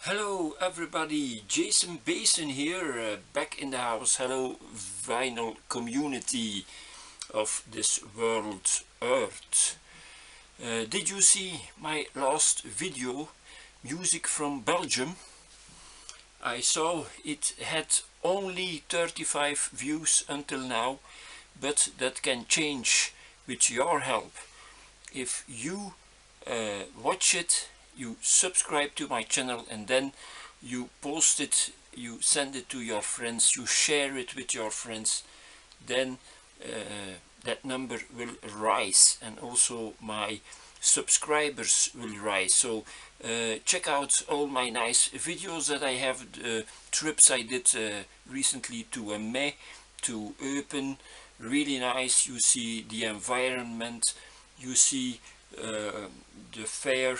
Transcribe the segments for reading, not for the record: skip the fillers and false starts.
Hello everybody, Jason Basin here, back in the house. Hello vinyl community of this world Earth. Did you see my last video, Music from Belgium? I saw it had only 35 views until now, but that can change with your help. If you watch it, you subscribe to my channel, and then you post it, you send it to your friends, you share it with your friends, then that number will rise, and also my subscribers will rise. So check out all my nice videos that I have, trips I did recently to Amet, to Eupen, really nice. You see the environment, you see the fair,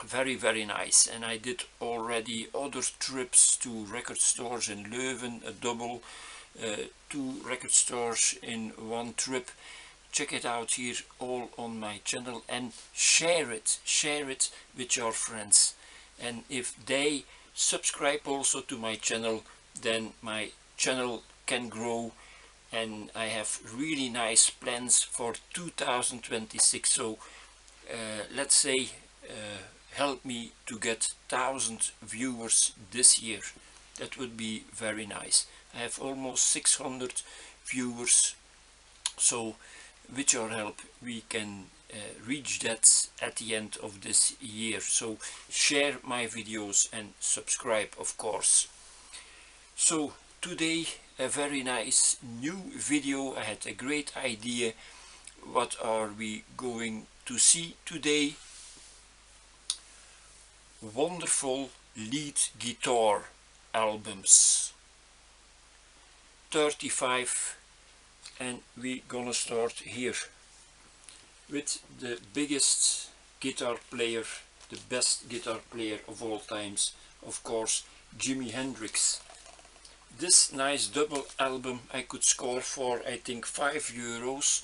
very nice. And I did already other trips to record stores in Leuven, a double, 2 record stores in one trip. Check it out here, all on my channel, and share it with your friends. And if they subscribe also to my channel, then my channel can grow, and I have really nice plans for 2026. So let's say help me to get 1,000 viewers this year. That would be very nice. I have almost 600 viewers, so with your help we can reach that at the end of this year. So share my videos and subscribe, of course. So today a very nice new video. I had a great idea. What are we going to see today? Wonderful lead guitar albums, 35, and we gonna start here with the biggest guitar player, the best guitar player of all times, of course, Jimi Hendrix. This nice double album I could score for, I think, €5.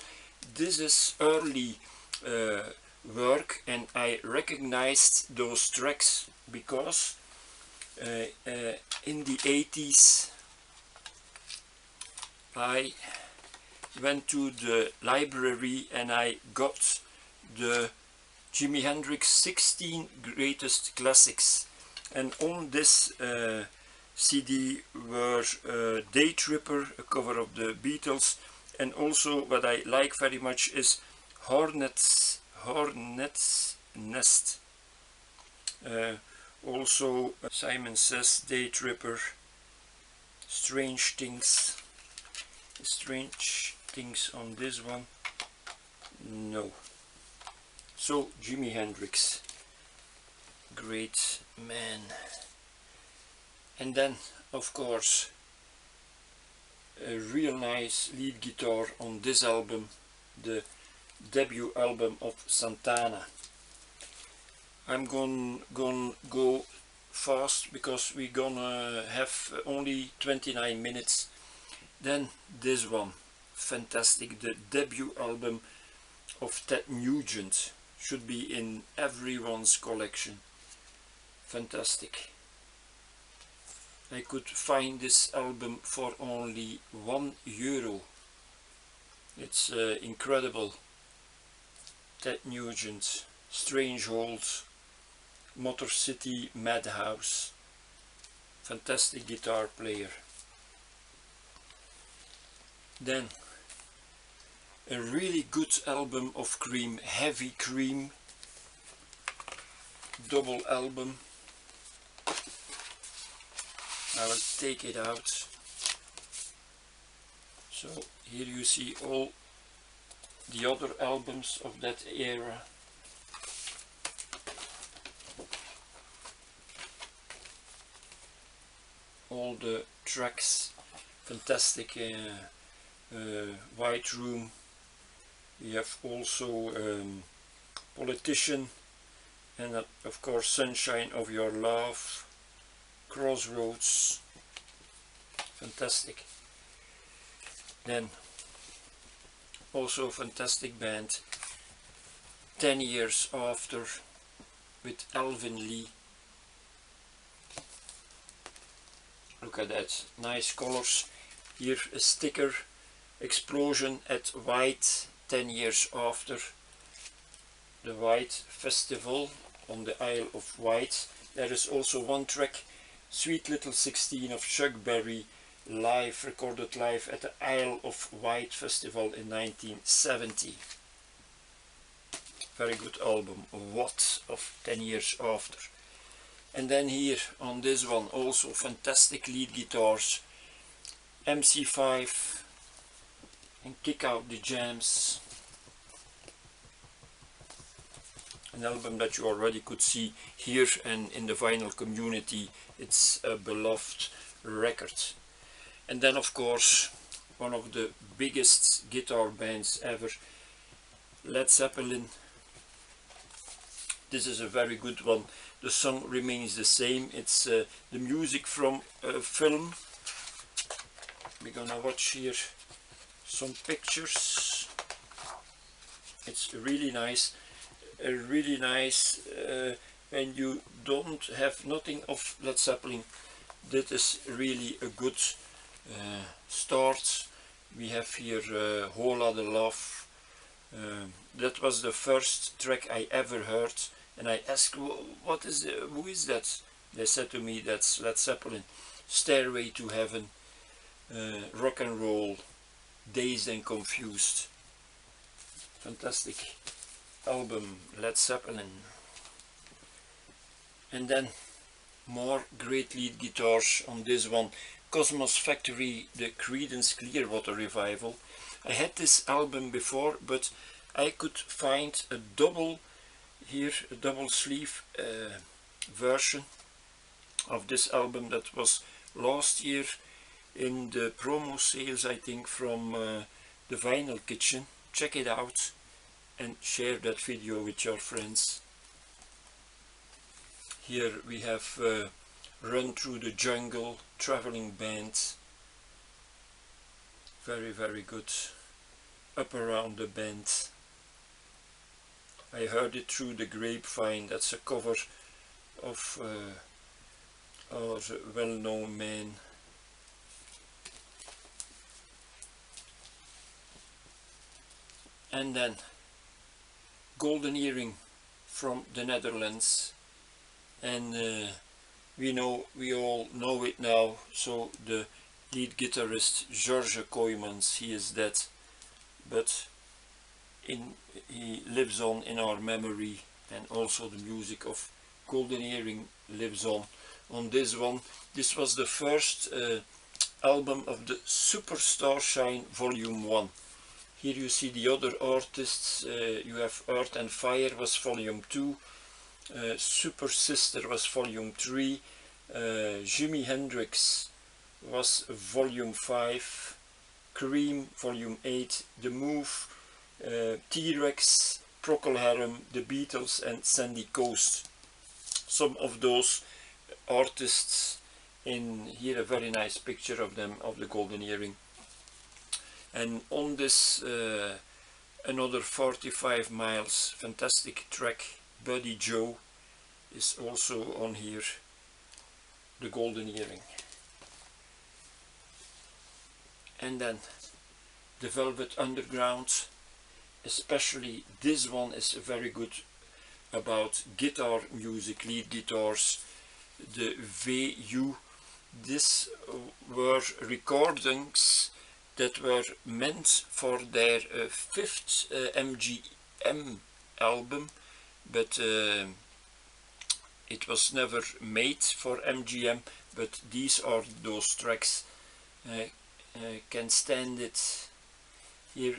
This is early work, and I recognized those tracks because in the 80s I went to the library and I got the Jimi Hendrix 16 Greatest Classics, and on this CD were Day Tripper, a cover of the Beatles, and also what I like very much is Hornet's Nest. Also Simon Says, Day Tripper, Strange Things on this one, no. So Jimi Hendrix, great man. And then of course a real nice lead guitar on this album, the debut album of Santana. I'm gonna go fast because we're gonna have only 29 minutes. Then this one, fantastic, the debut album of Ted Nugent, should be in everyone's collection. Fantastic. I could find this album for only €1. It's incredible. Ted Nugent, Stranghold, Motor City Madhouse, fantastic guitar player. Then a really good album of Cream, Heavy Cream, double album. I will take it out. So here you see all the other albums of that era. All the tracks, fantastic. White Room. We have also Politician, and of course Sunshine of Your Love, Crossroads, fantastic. Then also fantastic band, 10 years after, with Alvin Lee, look at that, nice colors. Here a sticker, explosion at White 10 years after the White Festival on the Isle of Wight. There is also one track, Sweet Little 16 of Chuck Berry, live, recorded live at the Isle of Wight Festival in 1970. Very good album, What of 10 years after. And then here on this one also fantastic lead guitars, MC5 and Kick Out the Jams. An album that you already could see here and in the vinyl community. It's a beloved record. And then of course one of the biggest guitar bands ever, Led Zeppelin. This is a very good one. The song remains the same. It's the music from a film. We're gonna watch here some pictures. It's really nice. Really nice when you don't have nothing of Led Zeppelin. That is really a good start. We have here Whole Lotta Love. That was the first track I ever heard, and I asked, what is who is that? They said to me, that's Led Zeppelin. Stairway to Heaven, Rock and Roll, Dazed and Confused. Fantastic album, Led Zeppelin. And then more great lead guitars on this one, Cosmos Factory, the Creedence Clearwater Revival. I had this album before, but I could find a double here, a double sleeve version of this album that was last year in the promo sales, I think, from the Vinyl Kitchen. Check it out and share that video with your friends. Here we have Run Through the Jungle, Traveling Band. Very, very good. Up Around the Bend. I heard it through the grapevine. That's a cover of our well-known man. And then Golden Earring from the Netherlands, and we all know it now. So the lead guitarist George Kooijmans, he is dead, but he lives on in our memory, and also the music of Golden Earring lives on this one. This was the first album of the Superstar Shine Volume 1. Here you see the other artists. You have Earth and Fire was Volume 2, Super Sister was Volume 3, Jimi Hendrix was Volume 5, Cream Volume 8, The Move, T-Rex, Procol Harum, The Beatles and Sandy Coast. Some of those artists, in here a very nice picture of them, of the Golden Earring. And on this another 45 miles, fantastic track, Buddy Joe is also on here, the Golden Earring. And then the Velvet Underground, especially this one is very good about guitar music, lead guitars, the VU. These were recordings that were meant for their fifth MGM album, but it was never made for MGM. But these are those tracks. Can't Stand It here,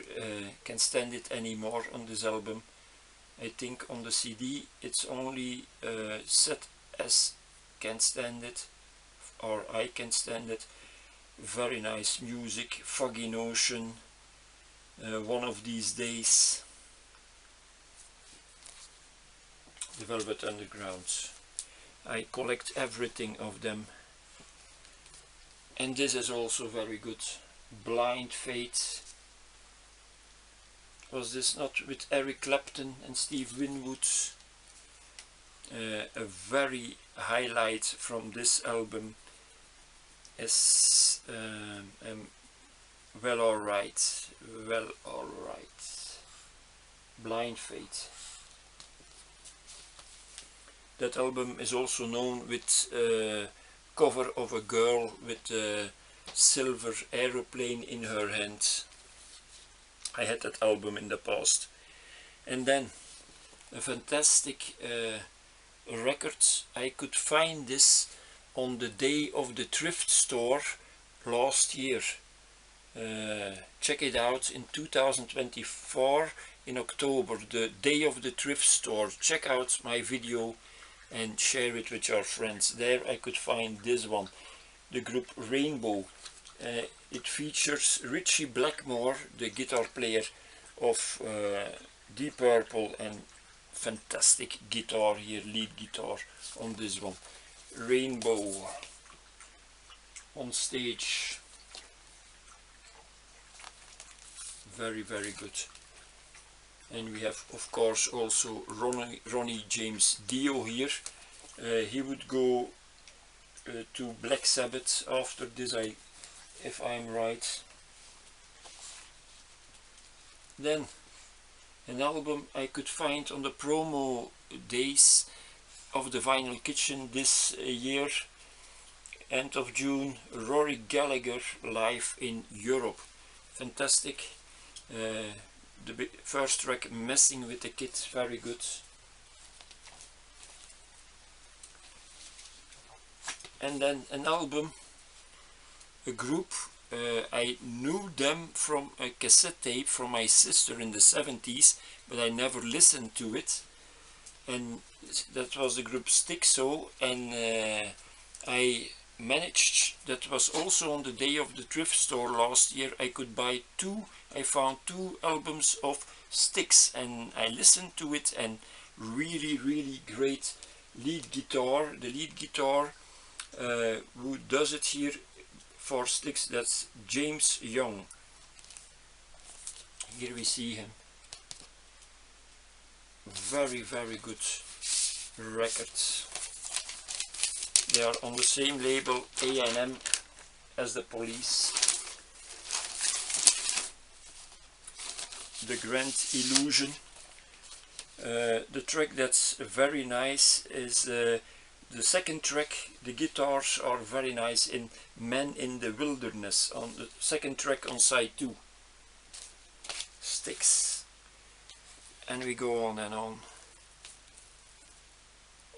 Can't Stand It Anymore on this album. I think on the CD it's only set as Can't Stand It or I Can't Stand It. Very nice music. Foggy Notion, One of These Days, the Velvet Underground. I collect everything of them. And this is also very good. Blind Faith. Was this not with Eric Clapton and Steve Winwood? A very highlight from this album. is well alright, Blind Faith. That album is also known with cover of a girl with a silver aeroplane in her hand. I had that album in the past. And then a fantastic record. I could find this on the day of the thrift store last year. Check it out in 2024 in October, the day of the thrift store. Check out my video and share it with your friends. There I could find this one, the group Rainbow. It features Richie Blackmore, the guitar player of Deep Purple, and fantastic guitar here, lead guitar on this one. Rainbow on stage, very good. And we have of course also Ronnie James Dio here. He would go to Black Sabbath after this, if I'm right. Then an album I could find on the promo days of the Vinyl Kitchen this year, end of June, Rory Gallagher live in Europe. Fantastic. The first track, Messing with the Kid, very good. And then an album, a group, I knew them from a cassette tape from my sister in the 70s, but I never listened to it. And that was the group Stixo, and I managed, that was also on the day of the thrift store last year, I could buy I found two albums of Styx, and I listened to it, and really great lead guitar. The lead guitar who does it here for Styx, that's James Young. Here we see him. Very good records. They are on the same label, A&M, as the Police. The Grand Illusion. The track that's very nice is the second track. The guitars are very nice in Man in the Wilderness, on the second track on side 2. Styx. And we go on and on.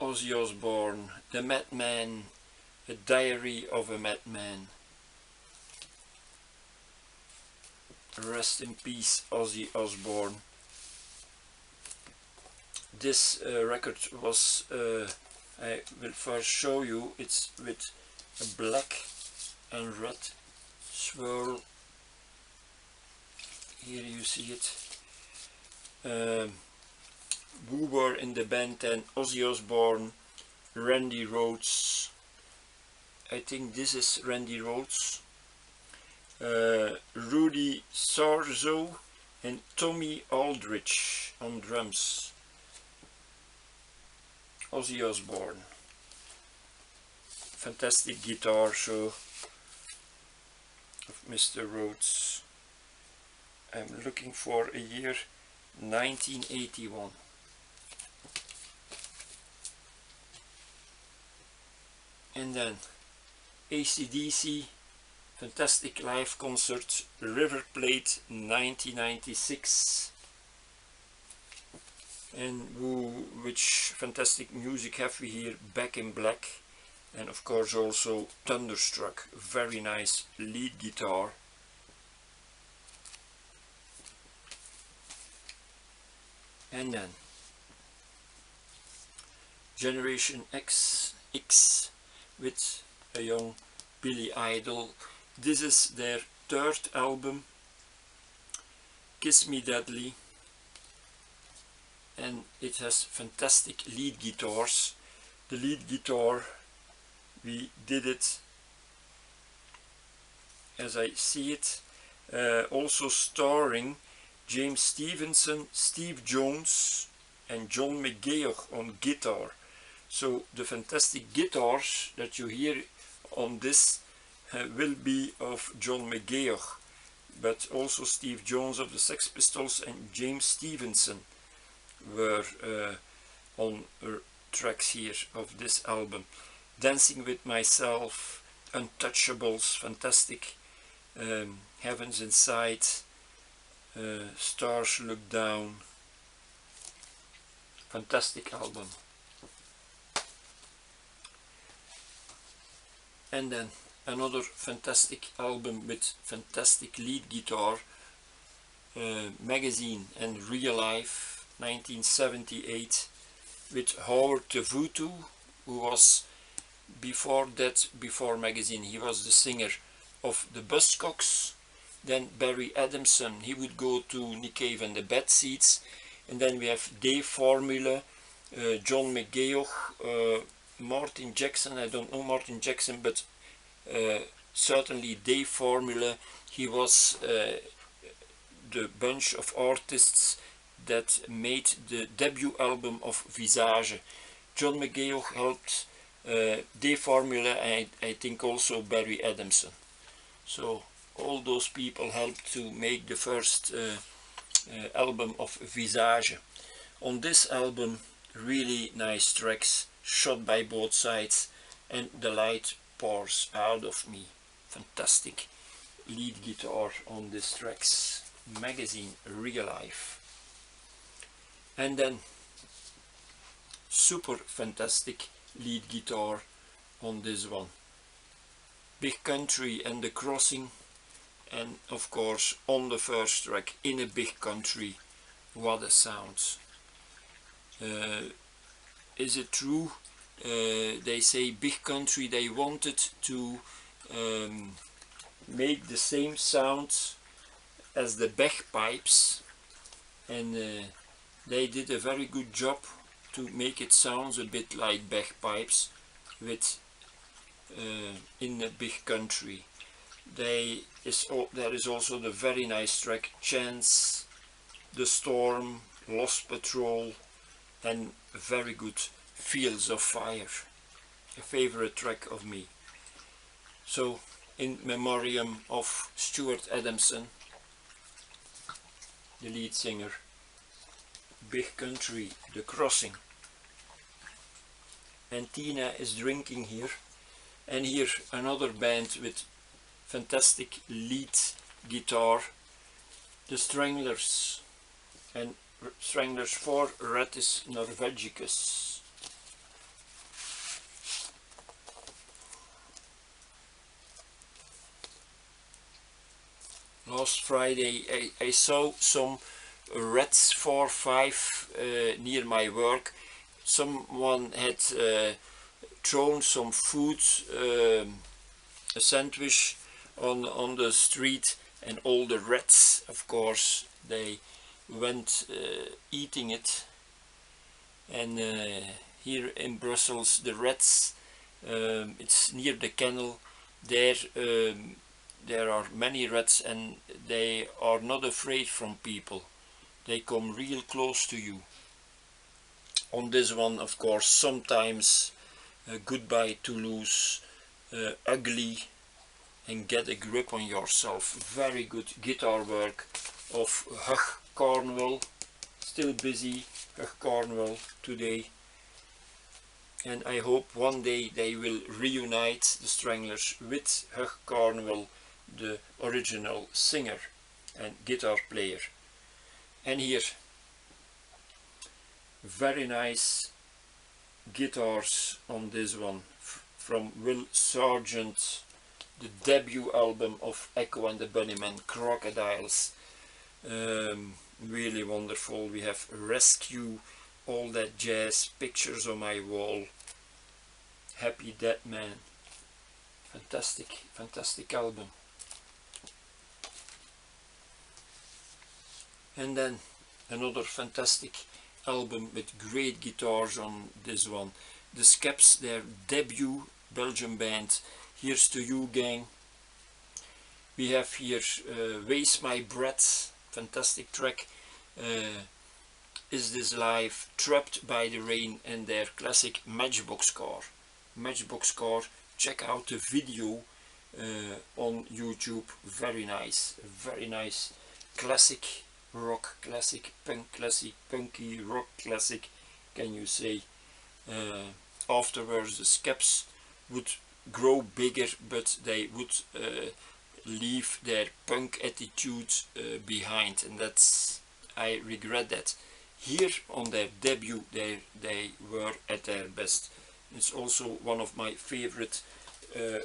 Ozzy Osbourne, The Madman, A Diary of a Madman. Rest in peace, Ozzy Osbourne. This record was, I will first show you, it's with a black and red swirl. Here you see it. Who were in the band then? Ozzy Osbourne, Randy Rhoads. I think this is Randy Rhoads. Rudy Sarzo and Tommy Aldrich on drums. Ozzy Osbourne. Fantastic guitar show of Mr. Rhoads. I'm looking for a year, 1981. And then AC/DC, fantastic live concert, River Plate 1996. And which fantastic music have we here? Back in Black, and of course also Thunderstruck, very nice lead guitar. And then Generation X with a young Billy Idol. This is their third album, Kiss Me Deadly, and it has fantastic lead guitars. The lead guitar, we did it as I see it, also starring James Stevenson, Steve Jones and John McGeoch on guitar. So the fantastic guitars that you hear on this will be of John McGeoch, but also Steve Jones of the Sex Pistols and James Stevenson were on tracks here of this album. Dancing with Myself, Untouchables, fantastic, Heaven's Inside, Stars Look Down, fantastic album. And then another fantastic album with fantastic lead guitar, Magazine and Real Life, 1978, with Howard Tevutu, who was before Magazine, he was the singer of the Buzzcocks. Then Barry Adamson, he would go to Nick Cave and the Bad Seeds. And then we have Dave Formula, John McGeoch, Martin Jackson. I don't know Martin Jackson, but certainly Dave Formula. He was the bunch of artists that made the debut album of Visage. John McGeoch helped Dave Formula, and I think also Barry Adamson. So all those people helped to make the first album of Visage. On this album, really nice tracks, Shot by Both Sides and The Light Pours Out of Me. Fantastic lead guitar on these tracks. Magazine, Real Life. And then super fantastic lead guitar on this one. Big Country and The Crossing, and of course on the first track, In a Big Country, what a sound. Is it true? They say Big Country, they wanted to make the same sound as the bagpipes, and they did a very good job to make it sound a bit like bagpipes with In a Big Country. There is also the very nice track Chance, The Storm, Lost Patrol, and very good Fields of Fire, a favorite track of me. So in memoriam of Stuart Adamson, the lead singer, Big Country, The Crossing. And Tina is drinking here. And here another band with fantastic lead guitar, the Stranglers, and Stranglers for Rattus Norvegicus. Last Friday I saw some rats 4-5 near my work. Someone had thrown some food, a sandwich on the street, and all the rats, of course, they went eating it. And here in Brussels, the rats, it's near the kennel, there are many rats, and they are not afraid from people. They come real close to you. On this one, of course, sometimes Goodbye Toulouse, Ugly, and Get a Grip on Yourself. Very good guitar work of Hugh Cornwell. Still busy, Hugh Cornwell today. And I hope one day they will reunite the Stranglers with Hugh Cornwell, the original singer and guitar player. And here, very nice guitars on this one from Will Sargent, the debut album of Echo and the Bunnymen, Crocodiles. Really wonderful. We have Rescue, All That Jazz, Pictures on My Wall, Happy Dead Man. Fantastic, fantastic album. And then another fantastic album with great guitars on this one. The Skeps, their debut Belgian band. Here's to You Gang. We have here Waste My Breath, fantastic track. Is This Life, Trapped by the Rain, and their classic Matchbox Car. Matchbox Car, check out the video on YouTube. Very nice classic rock, classic punk, classic punky rock classic, can you say. Afterwards the Skeps would grow bigger, but they would leave their punk attitude behind, and that's, I regret that. Here on their debut they were at their best. It's also one of my favorite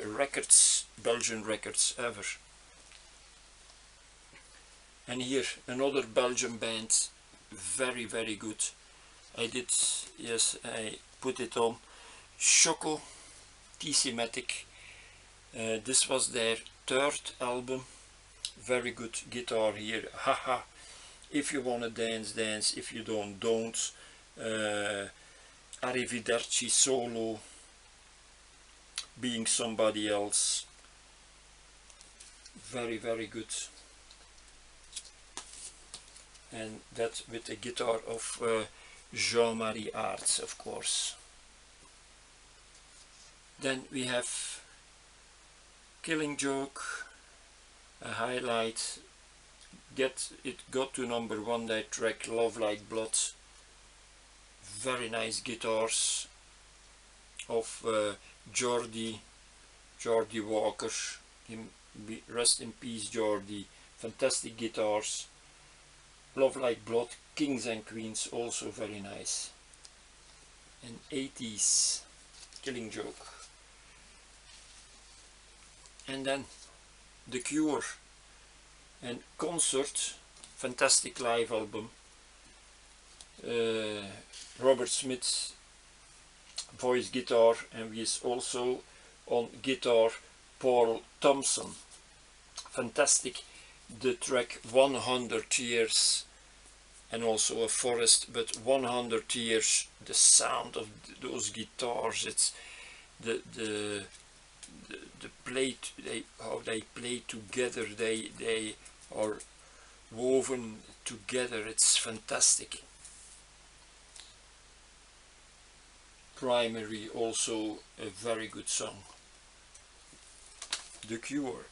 records, Belgian records ever. And here another Belgian band, very good. I put it on Choco T-Matic. This was their third album. Very good guitar here. Haha. If you wanna dance, dance. If you don't. Arrivederci solo. Being somebody else. Very good. And that with the guitar of Jean-Marie Aarts, of course. Then we have Killing Joke, a highlight. It got to #1, that track Love Like Blood. Very nice guitars of Geordie Walker. Rest in peace, Geordie. Fantastic guitars. Love Like Blood, Kings and Queens, also very nice. And 80s, Killing Joke. And then The Cure and Concert, fantastic live album. Robert Smith voice guitar, and we is also on guitar Paul Thompson. Fantastic. The track 100 Years, and also a Forest, but 100 Years, the sound of those guitars, it's the play, how they play together, they are woven together, it's fantastic. Primary, also a very good song. The Cure.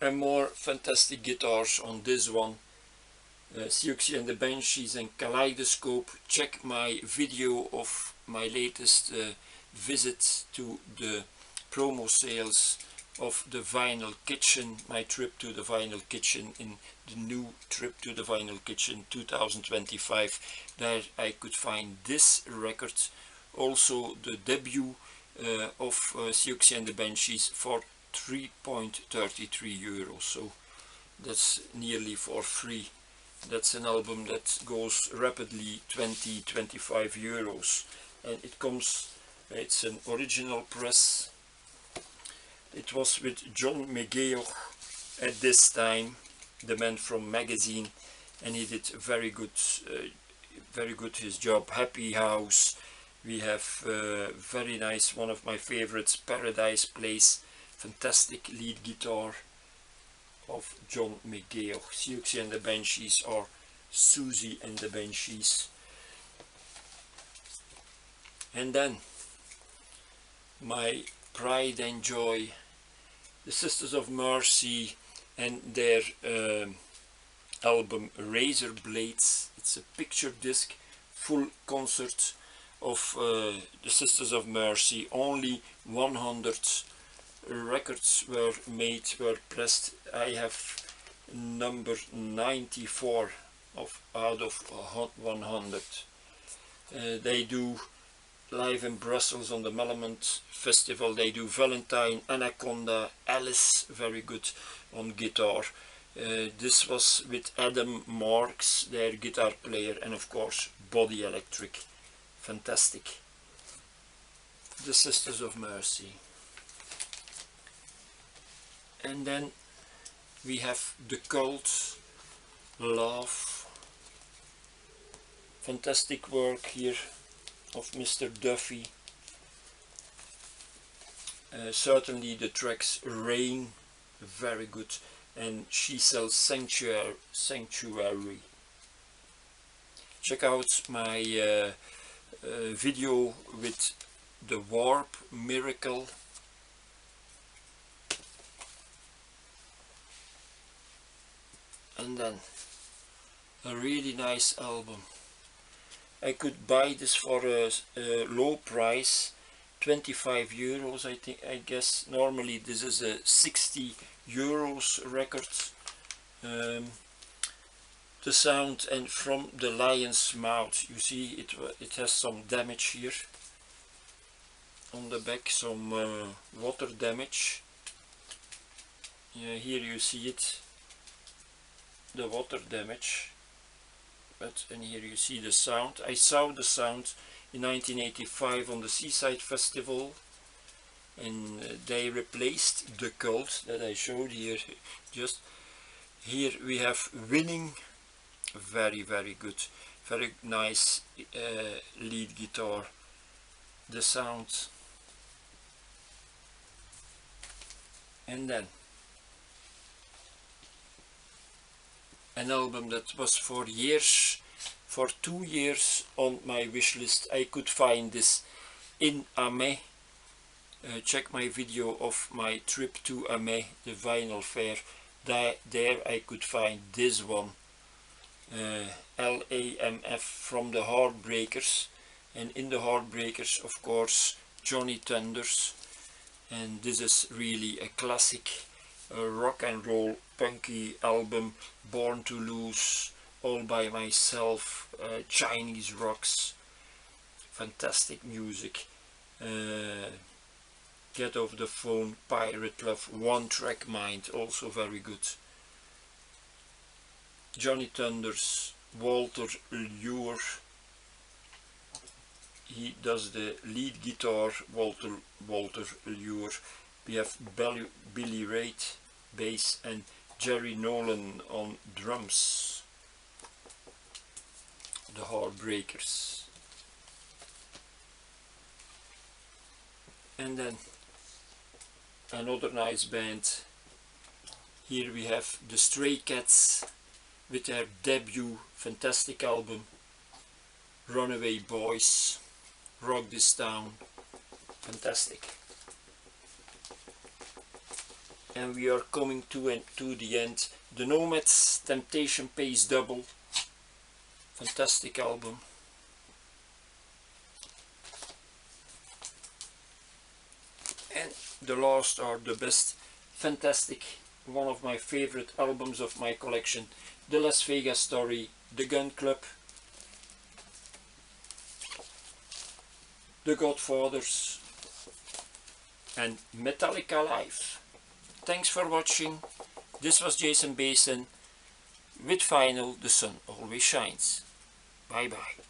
And more fantastic guitars on this one. Siouxsie and the Banshees and Kaleidoscope. Check my video of my latest visit to the promo sales of the Vinyl Kitchen, my trip to the Vinyl Kitchen, in the new Trip to the Vinyl Kitchen 2025. There I could find this record, also the debut of Siouxsie and the Banshees, for 3.33 euros, so that's nearly for free. That's an album that goes rapidly 20-25 euros, and it comes, it's an original press. It was with John McGeoch at this time, the man from Magazine, and he did very good his job. Happy House, we have very nice, one of my favorites, Paradise Place. Fantastic lead guitar of John McGeoch. Siouxsie and the Banshees, or Susie and the Banshees. And then my pride and joy, the Sisters of Mercy and their album Razor Blades. It's a picture disc, full concert of the Sisters of Mercy. Only 100 records were pressed. I have number 94 out of 100. They do live in Brussels on the Melamont Festival. They do Valentine, Anaconda, Alice, very good on guitar. This was with Adam Marks, their guitar player, and of course Body Electric. Fantastic. The Sisters of Mercy. And then we have The Cult, Love. Fantastic work here of Mr. Duffy. Certainly the tracks Rain, very good, and She Sells Sanctuary. Check out my video with the Warp Miracle And then a really nice album. I could buy this for a low price, 25 euros I guess. Normally this is a 60 euros record. The sound, and from the lion's mouth, you see it has some damage here on the back, some water damage. Yeah, here you see it, the water damage. And here you see the sound. I saw the sound in 1985 on the Seaside Festival, and they replaced the Cult that I showed here. Just here we have Winning, very good, very nice lead guitar. The sound, and then an album that was for 2 years on my wish list. I could find this in Amet. Check my video of my trip to Amet, the vinyl fair. There I could find this one, LAMF, from the Heartbreakers, and in the Heartbreakers of course Johnny Thunders, and this is really a classic rock and roll punky album. Born to Lose, All by Myself, Chinese Rocks, fantastic music. Get Off the Phone, Pirate Love, One Track Mind, also very good. Johnny Thunders, Walter Lure, he does the lead guitar, Walter Lure. We have Billy Raitt bass and Jerry Nolan on drums. The Heartbreakers. And then another nice band. Here we have the Stray Cats with their debut fantastic album, Runaway Boys, Rock This Town, fantastic. And we are coming to the end. The Nomads, Temptation Pays Double, fantastic album. And the last are the best, fantastic, one of my favorite albums of my collection, The Las Vegas Story, The Gun Club, The Godfathers, and Metallica Live. Thanks for watching. This was Jason Basin with Vinyl, The Sun Always Shines. Bye bye.